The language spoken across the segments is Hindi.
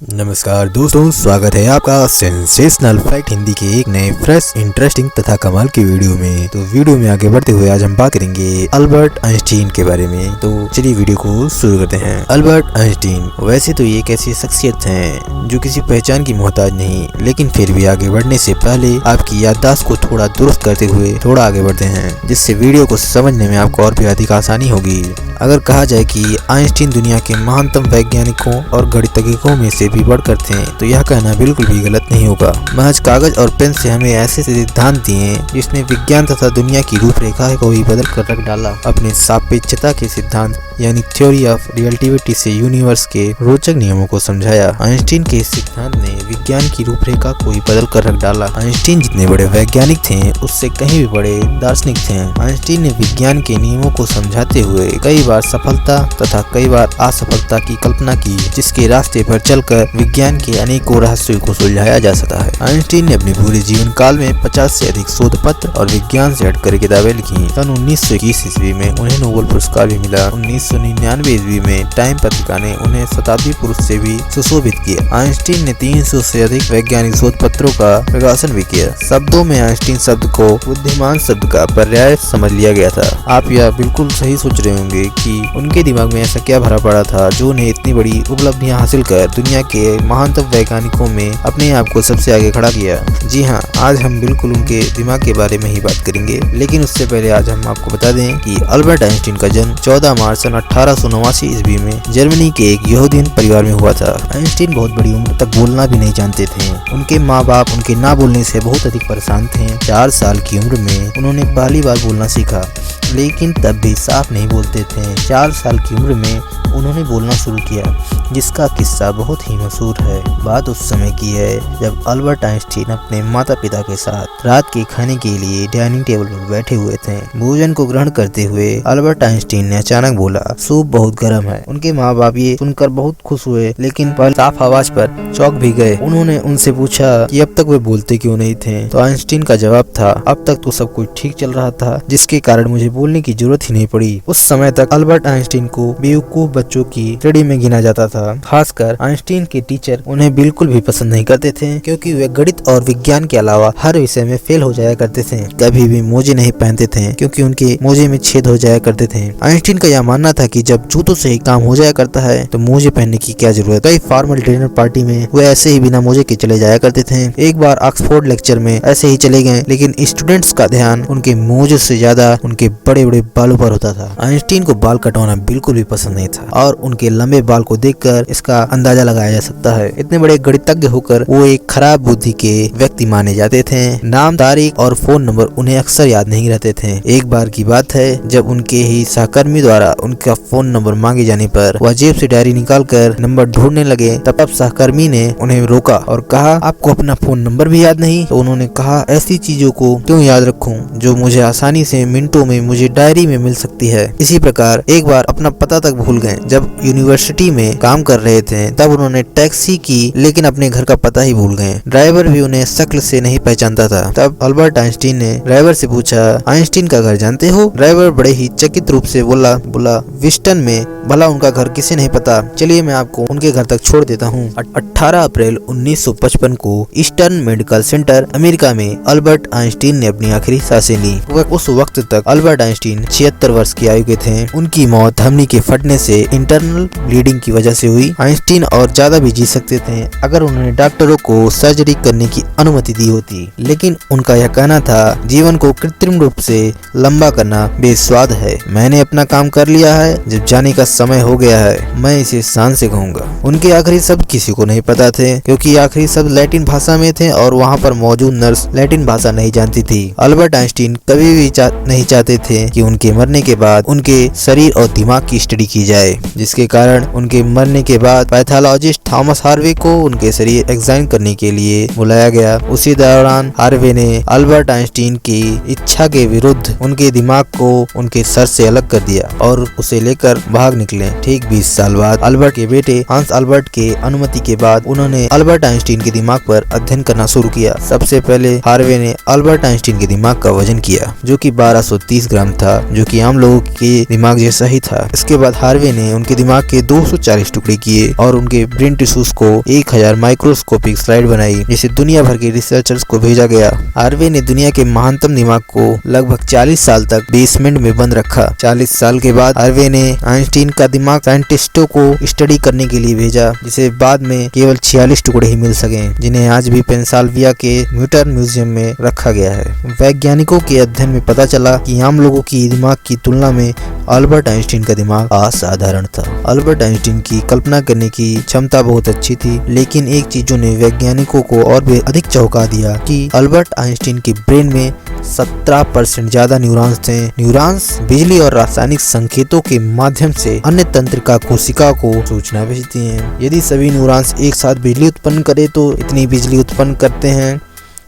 नमस्कार दोस्तों, स्वागत है आपका सेंसेशनल फैक्ट हिंदी के एक नए फ्रेश, इंटरेस्टिंग तथा कमाल की वीडियो में। तो वीडियो में आगे बढ़ते हुए आज हम बात करेंगे अल्बर्ट आइंस्टीन के बारे में। तो चलिए वीडियो को शुरू करते हैं। अल्बर्ट आइंस्टीन वैसे तो ये एक ऐसी शख्सियत हैं जो किसी पहचान की मोहताज नहीं, लेकिन फिर भी आगे बढ़ने से पहले आपकी याददाश्त को थोड़ा दुरुस्त करते हुए थोड़ा आगे बढ़ते हैं, जिससे वीडियो को समझने में आपको और भी अधिक आसानी होगी। अगर कहा जाए कि आइंस्टीन दुनिया के महानतम वैज्ञानिकों और गणितज्ञों में से भी बढ़कर थे, तो यह कहना बिल्कुल भी गलत नहीं होगा। महज कागज और पेन से हमें ऐसे सिद्धांत दिए जिसने विज्ञान तथा दुनिया की रूपरेखा को भी बदल कर रख डाला। अपने सापेक्षता के सिद्धांत यानी थ्योरी ऑफ रिलेटिविटी से यूनिवर्स के रोचक नियमों को समझाया। आइंस्टीन के सिद्धांत ने विज्ञान की रूपरेखा को ही बदल कर रख डाला। आइंस्टीन जितने बड़े वैज्ञानिक थे, उससे कहीं भी बड़े दार्शनिक थे। आइंस्टीन ने विज्ञान के नियमों को समझाते हुए कई बार सफलता तथा कई बार असफलता की कल्पना की, जिसके रास्ते पर चलकर विज्ञान के अनेकों रहस्यों को सुलझाया जा सकता है। आइंस्टीन ने अपने पूरे जीवन काल में 50 से अधिक शोध पत्र और विज्ञान से हटकर किताबें लिखी। सन 1921 ईस्वी में उन्हें नोबेल पुरस्कार भी मिला। 1999 ईस्वी में टाइम पत्रिका ने उन्हें शताब्दी पुरुष से भी सुशोभित किया। आइंस्टीन ने 300 से अधिक वैज्ञानिक शोध पत्रों का प्रकाशन भी किया। शब्दों में आइंस्टीन शब्द को बुद्धिमान शब्द का पर्याय समझ लिया गया था। आप यह बिल्कुल सही सोच रहे होंगे कि उनके दिमाग में ऐसा क्या भरा पड़ा था जो उन्हें इतनी बड़ी उपलब्धियां हासिल कर दुनिया के महानतम वैज्ञानिकों में अपने आप को सबसे आगे खड़ा किया। जी हाँ, आज हम बिल्कुल उनके दिमाग के बारे में ही बात करेंगे, लेकिन उससे पहले आज हम आपको बता दें कि अल्बर्ट आइंस्टीन का जन्म 14 मार्च सन 1889 ईस्वी में जर्मनी के एक यहूदी परिवार में हुआ था। आइंस्टीन बहुत बड़ी उम्र तक बोलना भी नहीं जानते थे। उनके माँ बाप उनके ना बोलने से बहुत अधिक परेशान थे। 4 साल की उम्र में उन्होंने पहली बार बोलना सीखा, लेकिन तब भी साफ नहीं बोलते थे। 4 साल की उम्र में उन्होंने बोलना शुरू किया, जिसका किस्सा बहुत ही मशहूर है। बात उस समय की है जब अल्बर्ट आइंस्टीन अपने माता पिता के साथ रात के खाने के लिए डाइनिंग टेबल पर बैठे हुए थे। भोजन को ग्रहण करते हुए अल्बर्ट आइंस्टीन ने अचानक बोला, सूप बहुत गर्म है। उनके माँ बाप ये सुनकर बहुत खुश हुए, लेकिन पहले साफ आवाज पर चौंक भी गए। उन्होंने उनसे पूछा कि अब तक वे बोलते क्यों नहीं थे। तो आइंस्टीन का जवाब था, अब तक तो सब कुछ ठीक चल रहा था, जिसके कारण मुझे बोलने की जरूरत ही नहीं पड़ी। उस समय तक अल्बर्ट आइंस्टीन को बेवकूफ बच्चों की श्रेणी में गिना जाता था। खासकर आइंस्टीन के टीचर उन्हें बिल्कुल भी पसंद नहीं करते थे, क्योंकि वे गणित और विज्ञान के अलावा हर विषय में फेल हो जाया करते थे। कभी भी मोजे नहीं पहनते थे, क्योंकि उनके मोजे में छेद हो जाया करते थे। आइंस्टीन का यह मानना था कि जब जूतों से ही काम हो जाया करता है, तो मोजे पहनने की क्या जरूरत। कई फॉर्मल डिनर पार्टी में वे ऐसे ही बिना मोजे के चले जाया करते थे। एक बार ऑक्सफोर्ड लेक्चर में ऐसे ही चले गए, लेकिन स्टूडेंट्स का ध्यान उनके मोजे से ज्यादा उनके बड़े बड़े बालों पर होता था। आइंस्टीन को बाल कटवाना बिल्कुल भी पसंद नहीं था, और उनके लंबे बाल को देखकर इसका अंदाजा लगाया जा सकता है। इतने बड़े गणितज्ञ होकर वो एक खराब बुद्धि के व्यक्ति माने जाते थे। नाम, तारीख और फोन नंबर उन्हें अक्सर याद नहीं रहते थे। एक बार की बात है जब उनके ही सहकर्मी द्वारा उनका फोन नंबर मांगे जाने पर वह जेब से डायरी निकालकर नंबर ढूंढने लगे। तब सहकर्मी ने उन्हें रोका और कहा, आपको अपना फोन नंबर भी याद नहीं? तो उन्होंने कहा, ऐसी चीजों को क्यों याद रखूं जो मुझे आसानी से मिनटों में मुझे डायरी में मिल सकती है। इसी प्रकार एक बार अपना पता तक भूल गए। जब यूनिवर्सिटी में काम कर रहे थे, तब उन्होंने टैक्सी की, लेकिन अपने घर का पता ही भूल गए। ड्राइवर भी उन्हें शक्ल से नहीं पहचानता था। तब अल्बर्ट आइंस्टीन ने ड्राइवर से पूछा, आइंस्टीन का घर जानते हो? ड्राइवर बड़े ही चकित रूप से बोला विस्टन में। भला उनका घर किसे नहीं पता, चलिए मैं आपको उनके घर तक छोड़ देता हूँ। 18 अप्रैल 1955 को ईस्टर्न मेडिकल सेंटर अमेरिका में अल्बर्ट आइंस्टीन ने अपनी आखिरी सांसें ली। उस वक्त तक अल्बर्ट आइंस्टीन 76 वर्ष की आयु के थे। उनकी मौत धमनी के फटने से इंटरनल ब्लीडिंग की वजह से हुई। आइंस्टीन और ज्यादा भी जी सकते थे अगर उन्होंने डॉक्टरों को सर्जरी करने की अनुमति दी होती, लेकिन उनका यह कहना था, जीवन को कृत्रिम रूप से लंबा करना बेस्वाद है। मैंने अपना काम कर लिया है, जब जाने का समय हो गया है, मैं इसे शान से कहूँगा। उनके आखिरी शब्द किसी को नहीं पता थे, क्योंकि आखिरी शब्द लैटिन भाषा में थे और वहाँ पर मौजूद नर्स लैटिन भाषा नहीं जानती थी। अल्बर्ट आइंस्टीन कभी भी नहीं चाहते थे कि उनके मरने के बाद उनके शरीर और दिमाग की स्टडी की जाए, जिसके कारण उनके मरने के बाद पैथोलॉजिस्ट थॉमस हार्वे को उनके शरीर एग्जामिन करने के लिए बुलाया गया। उसी दौरान हार्वे ने अल्बर्ट आइंस्टीन की इच्छा के विरुद्ध उनके दिमाग को उनके सर से अलग कर दिया और उसे लेकर भाग निकले। ठीक 20 साल बाद अल्बर्ट के बेटे हांस अल्बर्ट के अनुमति के बाद उन्होंने अल्बर्ट आइंस्टीन के दिमाग पर अध्ययन करना शुरू किया। सबसे पहले हार्वे ने अल्बर्ट आइंस्टीन के दिमाग का वजन किया, जो कि 1230 ग्राम काम था जो कि आम लोगों के दिमाग जैसा ही था। इसके बाद हार्वे ने उनके दिमाग के 240 टुकड़े किए और उनके ब्रेन टिश्यूज को 1000 माइक्रोस्कोपिक स्लाइड बनाई, जिसे दुनिया भर के रिसर्चर्स को भेजा गया। हार्वे ने दुनिया के महानतम दिमाग को लगभग 40 साल तक बेसमेंट में बंद रखा। 40 साल के बाद हार्वे ने आइंस्टीन का दिमाग साइंटिस्टों को स्टडी करने के लिए भेजा, जिसे बाद में केवल 46 टुकड़े ही मिल सके, जिन्हें आज भी पेंसिल्वेनिया के म्यूटर म्यूजियम में रखा गया है। वैज्ञानिकों के अध्ययन में पता चला कि आम लोगों की दिमाग की तुलना में अल्बर्ट आइंस्टीन का दिमाग असाधारण था। अल्बर्ट आइंस्टीन की कल्पना करने की क्षमता बहुत अच्छी थी, लेकिन एक चीजों ने वैज्ञानिकों को और भी अधिक चौंका दिया कि अल्बर्ट आइंस्टीन के ब्रेन में 17% ज्यादा न्यूरॉन्स थे। न्यूरॉन्स बिजली और रासायनिक संकेतों के माध्यम से अन्य तंत्रिका कोशिका को सूचना भेजती हैं। यदि सभी न्यूरॉन्स एक साथ बिजली उत्पन्न करे तो इतनी बिजली उत्पन्न करते हैं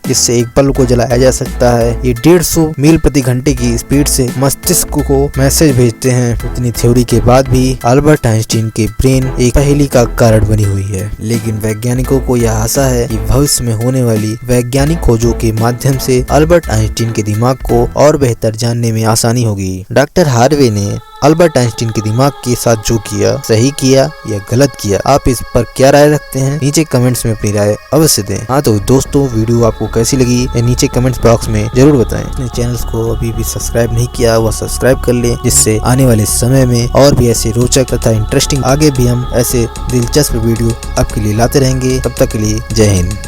जिससे एक बल्ब को जलाया जा सकता है। ये 150 मील प्रति घंटे की स्पीड से मस्तिष्क को मैसेज भेजते हैं। इतनी थ्योरी के बाद भी अल्बर्ट आइंस्टीन के ब्रेन एक पहेली का कारण बनी हुई है, लेकिन वैज्ञानिकों को यह आशा है कि भविष्य में होने वाली वैज्ञानिक खोजों के माध्यम से अल्बर्ट आइंस्टीन के दिमाग को और बेहतर जानने में आसानी होगी। डॉक्टर हार्वे ने अल्बर्ट आइंस्टीन के दिमाग के साथ जो किया, सही किया या गलत किया, आप इस पर क्या राय रखते हैं? नीचे कमेंट्स में अपनी राय अवश्य दें। हाँ तो दोस्तों, वीडियो आपको कैसी लगी ये नीचे कमेंट्स बॉक्स में जरूर बताएं। अपने चैनल को अभी भी सब्सक्राइब नहीं किया वह सब्सक्राइब कर लें, जिससे आने वाले समय में और भी ऐसे रोचक तथा इंटरेस्टिंग आगे भी हम ऐसे दिलचस्प वीडियो आपके लिए लाते रहेंगे। तब तक के लिए जय हिंद।